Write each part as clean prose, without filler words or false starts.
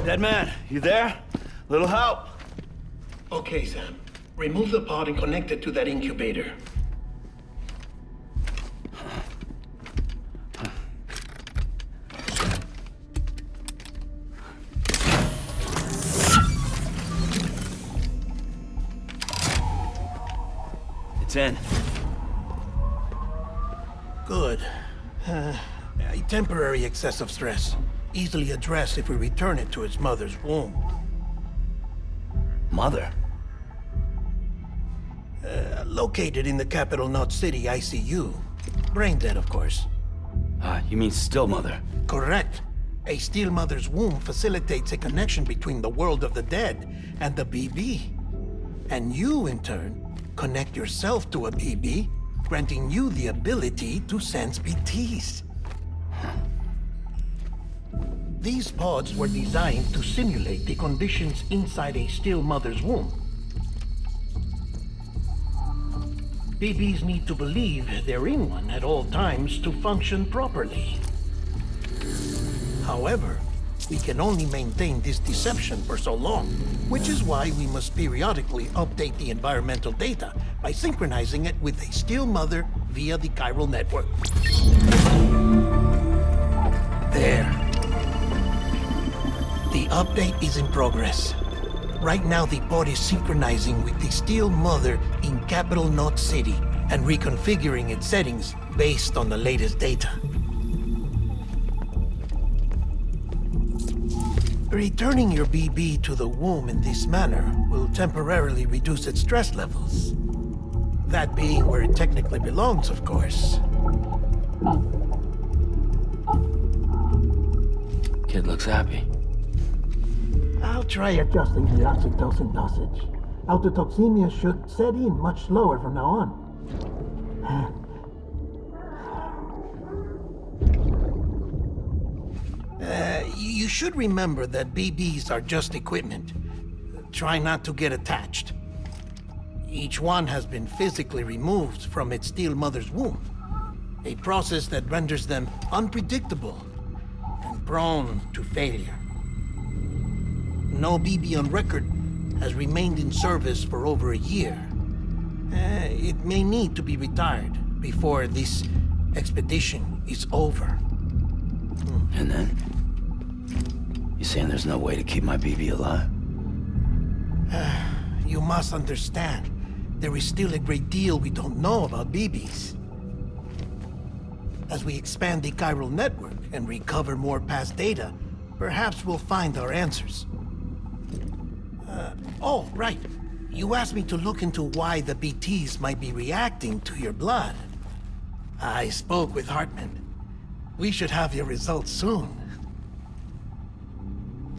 Dead man, you there? Little help? Okay, Sam. Remove the pod and connect it to that incubator. It's in. Good. A temporary excessive stress. Easily addressed if we return it to its mother's womb. Mother? Located in the capital Knot City ICU. Brain dead, of course. You mean still mother? Correct. A steel mother's womb facilitates a connection between the world of the dead and the BB. And you, in turn, connect yourself to a BB, granting you the ability to sense BTs. These pods were designed to simulate the conditions inside a still mother's womb. BBs need to believe they're in one at all times to function properly. However, we can only maintain this deception for so long, which is why we must periodically update the environmental data by synchronizing it with a still mother via the chiral network. There. The update is in progress. Right now, the pod is synchronizing with the steel mother in capital Knot City and reconfiguring its settings based on the latest data. Returning your BB to the womb in this manner will temporarily reduce its stress levels. That being where it technically belongs, of course. Kid looks happy. I'll try adjusting the oxytocin dosage. Autotoxemia should set in much slower from now on. You should remember that BBs are just equipment. Try not to get attached. Each one has been physically removed from its steel mother's womb. A process that renders them unpredictable and prone to failure. No BB on record has remained in service for over a year. It may need to be retired before this expedition is over. And then? You saying there's no way to keep my BB alive? You must understand, there is still a great deal we don't know about BBs. As we expand the chiral network and recover more past data, perhaps we'll find our answers. Oh, right. You asked me to look into why the BTs might be reacting to your blood. I spoke with Hartman. We should have your results soon.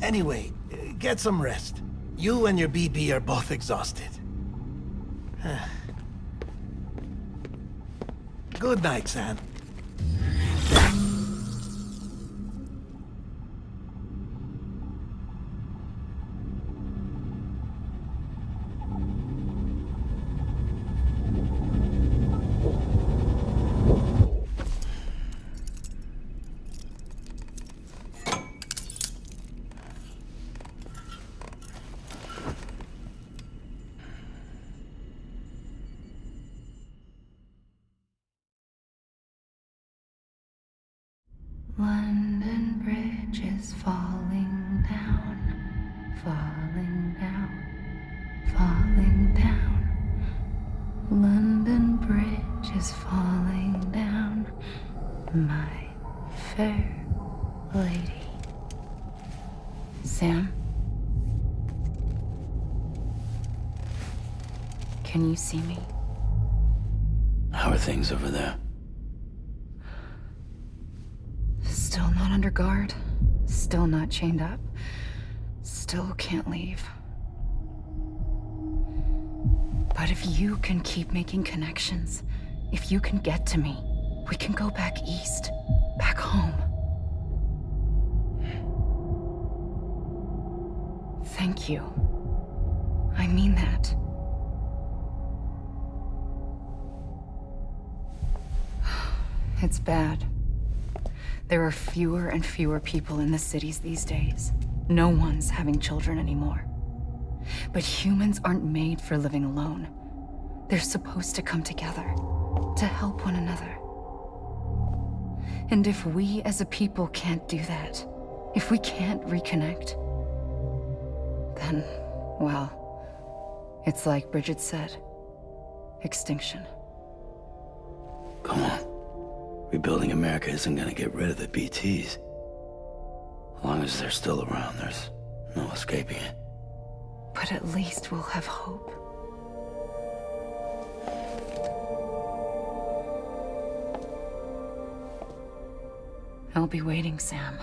Anyway, get some rest. You and your BB are both exhausted. Good night, Sam. London Bridge is falling down, falling down, falling down. London Bridge is falling down, my fair lady. Sam? Can you see me? How are things over there? Still not under guard, still not chained up, still can't leave. But if you can keep making connections, if you can get to me, we can go back east, back home. Thank you. I mean that. It's bad. There are fewer and fewer people in the cities these days. No one's having children anymore. But humans aren't made for living alone. They're supposed to come together, to help one another. And if we as a people can't do that, if we can't reconnect, then, well, it's like Bridget said, extinction. Come on. Rebuilding America isn't gonna get rid of the BTs. As long as they're still around, there's no escaping it. But at least we'll have hope. I'll be waiting, Sam.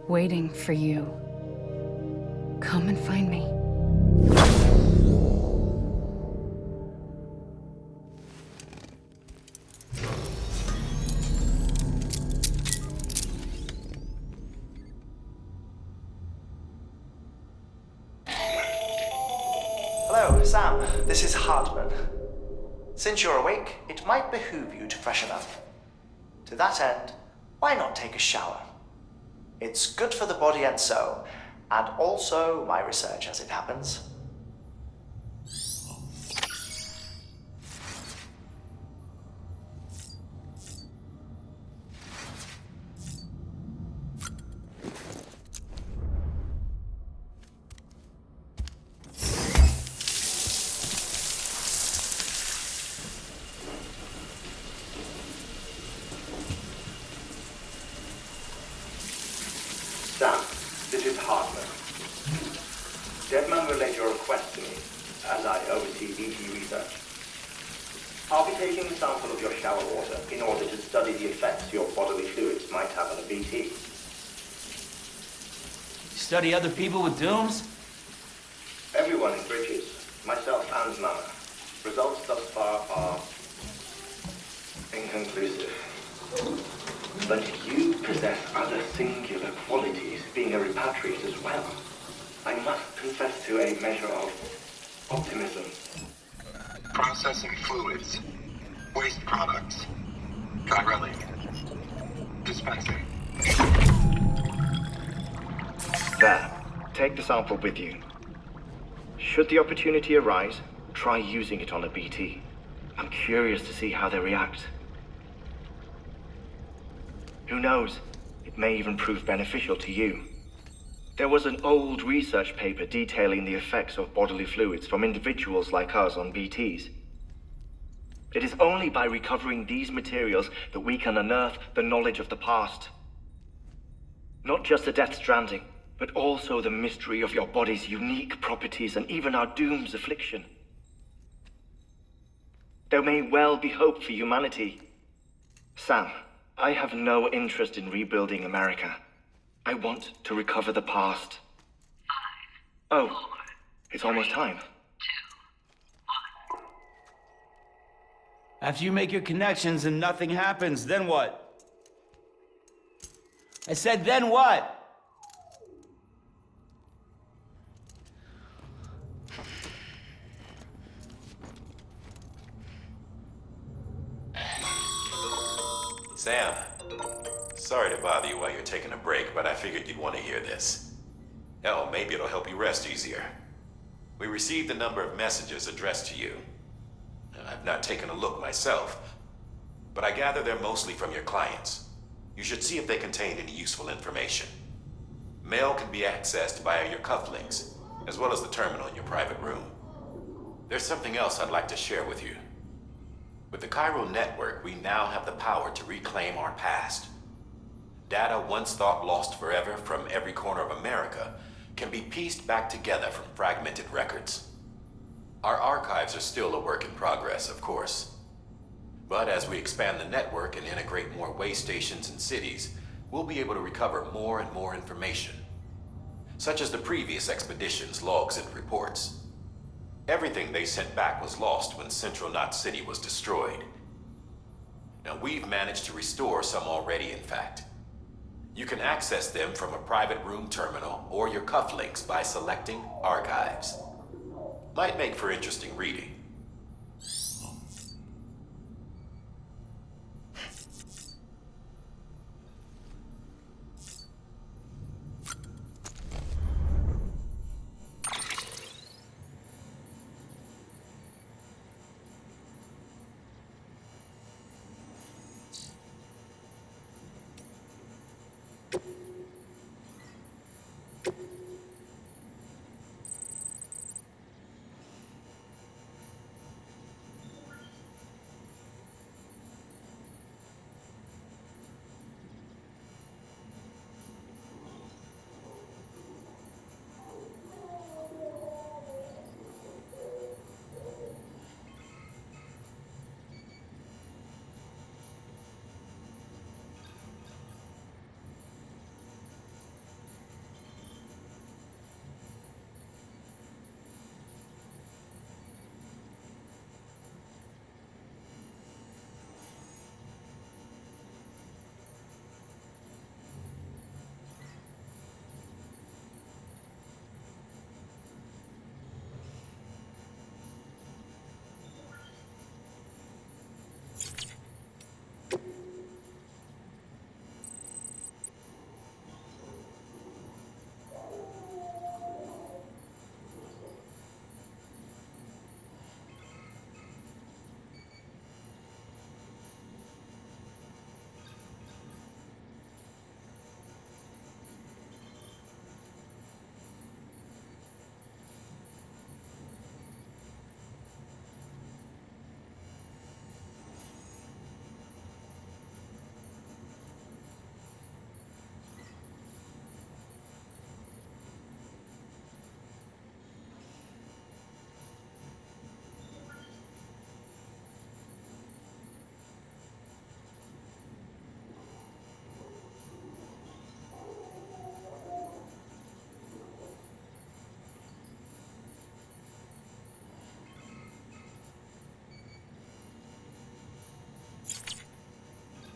Waiting for you. Come and find me. Hello, Sam. This is Hartman. Since you're awake, it might behoove you to freshen up. To that end, why not take a shower? It's good for the body and soul, and also my research as it happens. Sam, this is Hartman. Deadman relayed your request to me, as I oversee BT research. I'll be taking a sample of your shower water in order to study the effects your bodily fluids might have on a BT. Study other people with dooms? Everyone in Bridges, myself and Mama. Results thus far are inconclusive. But you possess other singular qualities, being a repatriate as well. I must confess to a measure of optimism. Processing fluids. Waste products. Chirelli. Dispensing. There. Take the sample with you. Should the opportunity arise, try using it on a BT. I'm curious to see how they react. Who knows? It may even prove beneficial to you. There was an old research paper detailing the effects of bodily fluids from individuals like us on BTs. It is only by recovering these materials that we can unearth the knowledge of the past. Not just the Death Stranding, but also the mystery of your body's unique properties and even our doom's affliction. There may well be hope for humanity. Sam, I have no interest in rebuilding America. I want to recover the past. 5, 4, oh, it's almost time. 2, 1. After you make your connections and nothing happens, then what? I said, then what? Sam, sorry to bother you while you're taking a break, but I figured you'd want to hear this. Hell, maybe it'll help you rest easier. We received a number of messages addressed to you. I've not taken a look myself, but I gather they're mostly from your clients. You should see if they contain any useful information. Mail can be accessed via your cufflinks, as well as the terminal in your private room. There's something else I'd like to share with you. With the Chiral network, we now have the power to reclaim our past. Data once thought lost forever from every corner of America can be pieced back together from fragmented records. Our archives are still a work in progress, of course. But as we expand the network and integrate more way stations and cities, we'll be able to recover more and more information, such as the previous expedition's logs and reports. Everything they sent back was lost when Central Knot City was destroyed. Now, we've managed to restore some already, in fact. You can access them from a private room terminal or your cufflinks by selecting Archives. Might make for interesting reading.